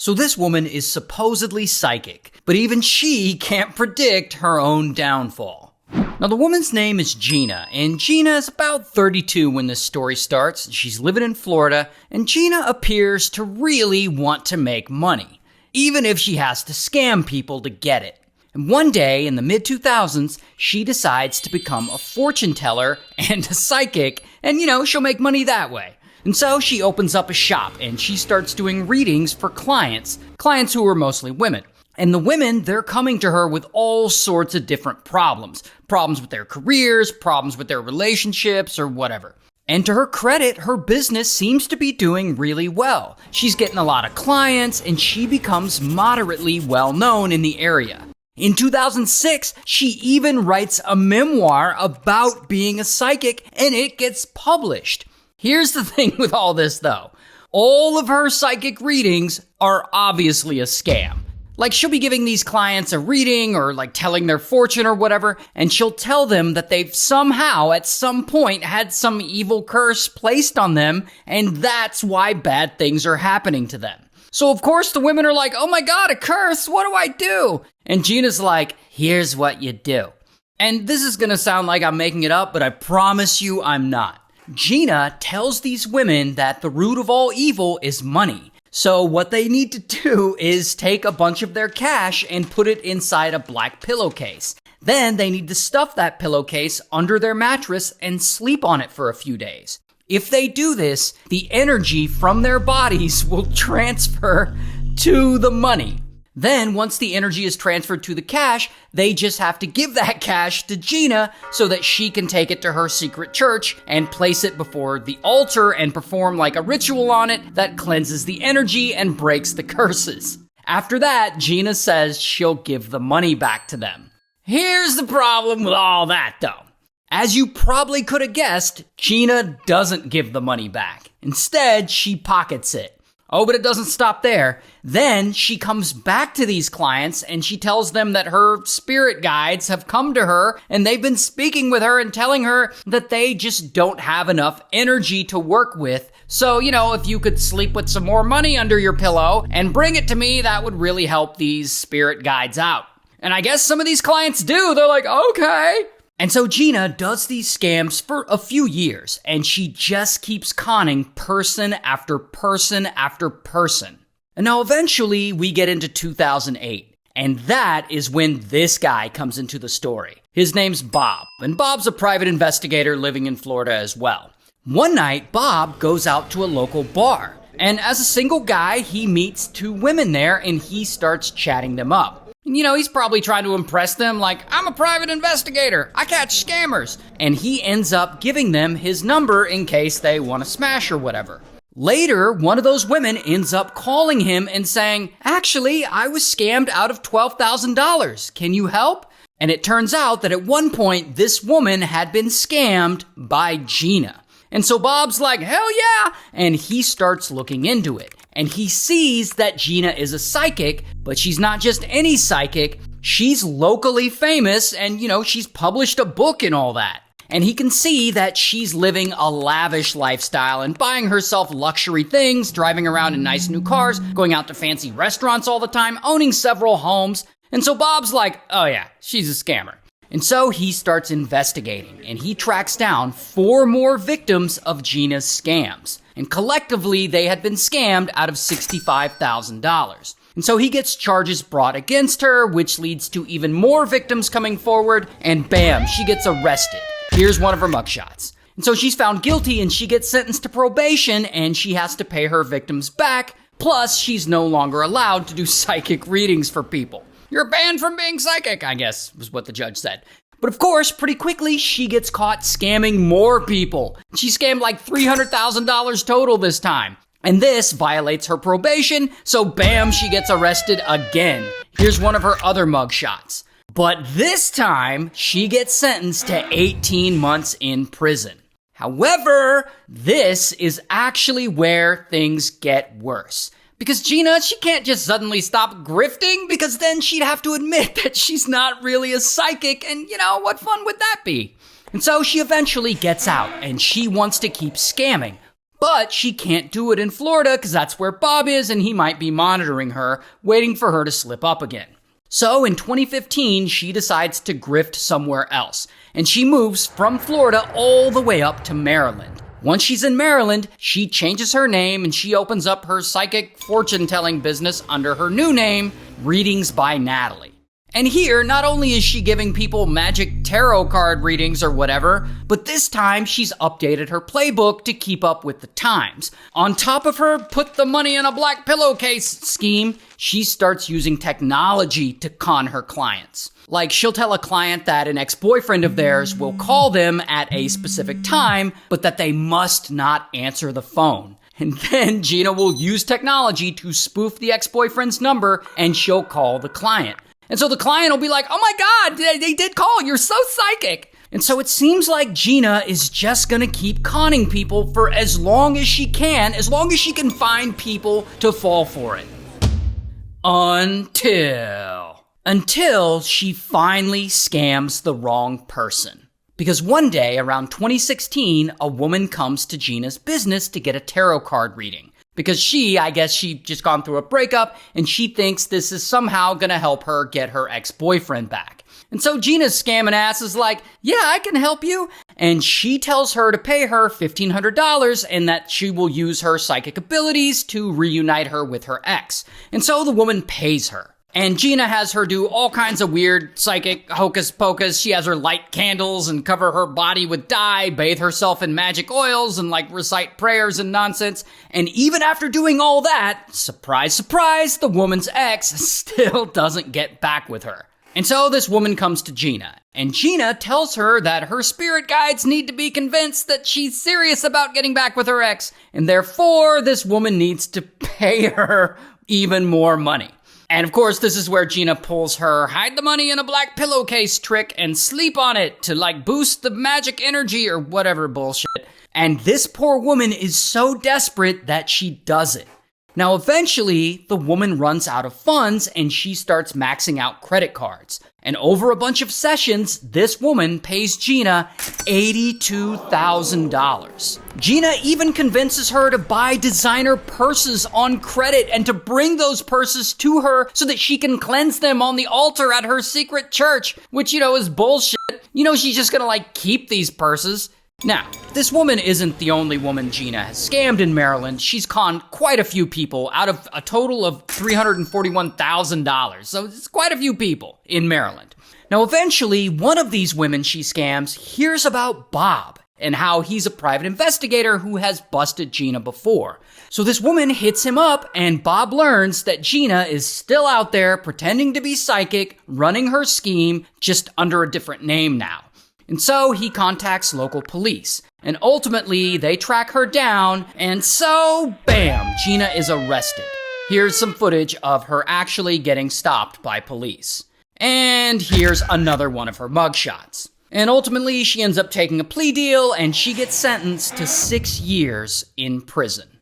So this woman is supposedly psychic, but even she can't predict her own downfall. Now the woman's name is Gina, and Gina is about 32 when this story starts. She's living in Florida, and Gina appears to really want to make money, even if she has to scam people to get it. And one day in the mid-2000s, she decides to become a fortune teller and a psychic, and she'll make money that way. And so she opens up a shop and she starts doing readings for clients who are mostly women. And the women, they're coming to her with all sorts of different problems. Problems with their careers, problems with their relationships, or whatever. And to her credit, her business seems to be doing really well. She's getting a lot of clients and she becomes moderately well known in the area. In 2006, she even writes a memoir about being a psychic and it gets published. Here's the thing with all this though. All of her psychic readings are obviously a scam. Like she'll be giving these clients a reading or like telling their fortune or whatever, and she'll tell them that they've somehow at some point had some evil curse placed on them, and that's why bad things are happening to them. So of course the women are like, oh my God, a curse, what do I do? And Gina's like, here's what you do. And this is gonna sound like I'm making it up, but I promise you I'm not. Gina tells these women that the root of all evil is money. So what they need to do is take a bunch of their cash and put it inside a black pillowcase. Then they need to stuff that pillowcase under their mattress and sleep on it for a few days. If they do this, the energy from their bodies will transfer to the money. Then, once the energy is transferred to the cash, they just have to give that cash to Gina so that she can take it to her secret church and place it before the altar and perform like a ritual on it that cleanses the energy and breaks the curses. After that, Gina says she'll give the money back to them. Here's the problem with all that, though. As you probably could have guessed, Gina doesn't give the money back. Instead, she pockets it. Oh, but it doesn't stop there. Then she comes back to these clients and she tells them that her spirit guides have come to her and they've been speaking with her and telling her that they just don't have enough energy to work with. So, if you could sleep with some more money under your pillow and bring it to me, that would really help these spirit guides out. And I guess some of these clients do. They're like, okay. And so Gina does these scams for a few years, and she just keeps conning person after person after person. And now eventually we get into 2008, and that is when this guy comes into the story. His name's Bob, and Bob's a private investigator living in Florida as well. One night, Bob goes out to a local bar, and as a single guy, he meets two women there, and he starts chatting them up. He's probably trying to impress them like, I'm a private investigator, I catch scammers. And he ends up giving them his number in case they want to smash or whatever. Later, one of those women ends up calling him and saying, actually, I was scammed out of $12,000. Can you help? And it turns out that at one point, this woman had been scammed by Gina. And so Bob's like, hell yeah! And he starts looking into it. And he sees that Gina is a psychic, but she's not just any psychic. She's locally famous and, she's published a book and all that. And he can see that she's living a lavish lifestyle and buying herself luxury things, driving around in nice new cars, going out to fancy restaurants all the time, owning several homes. And so Bob's like, oh yeah, she's a scammer. And so he starts investigating, and he tracks down 4 more victims of Gina's scams. And collectively, they had been scammed out of $65,000. And so he gets charges brought against her, which leads to even more victims coming forward, and bam, she gets arrested. Here's one of her mugshots. And so she's found guilty, and she gets sentenced to probation, and she has to pay her victims back. Plus, she's no longer allowed to do psychic readings for people. You're banned from being psychic, I guess, was what the judge said. But of course, pretty quickly, she gets caught scamming more people. She scammed like $300,000 total this time. And this violates her probation, so bam, she gets arrested again. Here's one of her other mugshots. But this time, she gets sentenced to 18 months in prison. However, this is actually where things get worse. Because Gina, she can't just suddenly stop grifting, because then she'd have to admit that she's not really a psychic, and what fun would that be? And so she eventually gets out, and she wants to keep scamming. But she can't do it in Florida because that's where Bob is and he might be monitoring her, waiting for her to slip up again. So in 2015, she decides to grift somewhere else, and she moves from Florida all the way up to Maryland. Once she's in Maryland, she changes her name and she opens up her psychic fortune-telling business under her new name, Readings by Natalie. And here, not only is she giving people magic tarot card readings or whatever, but this time she's updated her playbook to keep up with the times. On top of her put the money in a black pillowcase scheme, she starts using technology to con her clients. Like, she'll tell a client that an ex-boyfriend of theirs will call them at a specific time, but that they must not answer the phone. And then Gina will use technology to spoof the ex-boyfriend's number and she'll call the client. And so the client will be like, oh my God, they did call. You're so psychic. And so it seems like Gina is just going to keep conning people for as long as she can find people to fall for it. Until she finally scams the wrong person. Because one day around 2016, a woman comes to Gina's business to get a tarot card reading. Because she'd just gone through a breakup and she thinks this is somehow gonna help her get her ex-boyfriend back. And so Gina's scamming ass is like, yeah, I can help you. And she tells her to pay her $1,500 and that she will use her psychic abilities to reunite her with her ex. And so the woman pays her. And Gina has her do all kinds of weird psychic hocus pocus. She has her light candles and cover her body with dye, bathe herself in magic oils, and recite prayers and nonsense. And even after doing all that, surprise, surprise, the woman's ex still doesn't get back with her. And so this woman comes to Gina, and Gina tells her that her spirit guides need to be convinced that she's serious about getting back with her ex, and therefore this woman needs to pay her even more money. And of course, this is where Gina pulls her hide the money in a black pillowcase trick and sleep on it to boost the magic energy or whatever bullshit. And this poor woman is so desperate that she does it. Now, eventually, the woman runs out of funds and she starts maxing out credit cards. And over a bunch of sessions, this woman pays Gina $82,000. Gina even convinces her to buy designer purses on credit and to bring those purses to her so that she can cleanse them on the altar at her secret church, which, is bullshit. She's just gonna keep these purses. Now, this woman isn't the only woman Gina has scammed in Maryland. She's conned quite a few people out of a total of $341,000. So it's quite a few people in Maryland. Now, eventually, one of these women she scams hears about Bob and how he's a private investigator who has busted Gina before. So this woman hits him up and Bob learns that Gina is still out there pretending to be psychic, running her scheme just under a different name now. And so he contacts local police. And ultimately, they track her down, and so, bam, Gina is arrested. Here's some footage of her actually getting stopped by police. And here's another one of her mugshots. And ultimately, she ends up taking a plea deal, and she gets sentenced to 6 years in prison.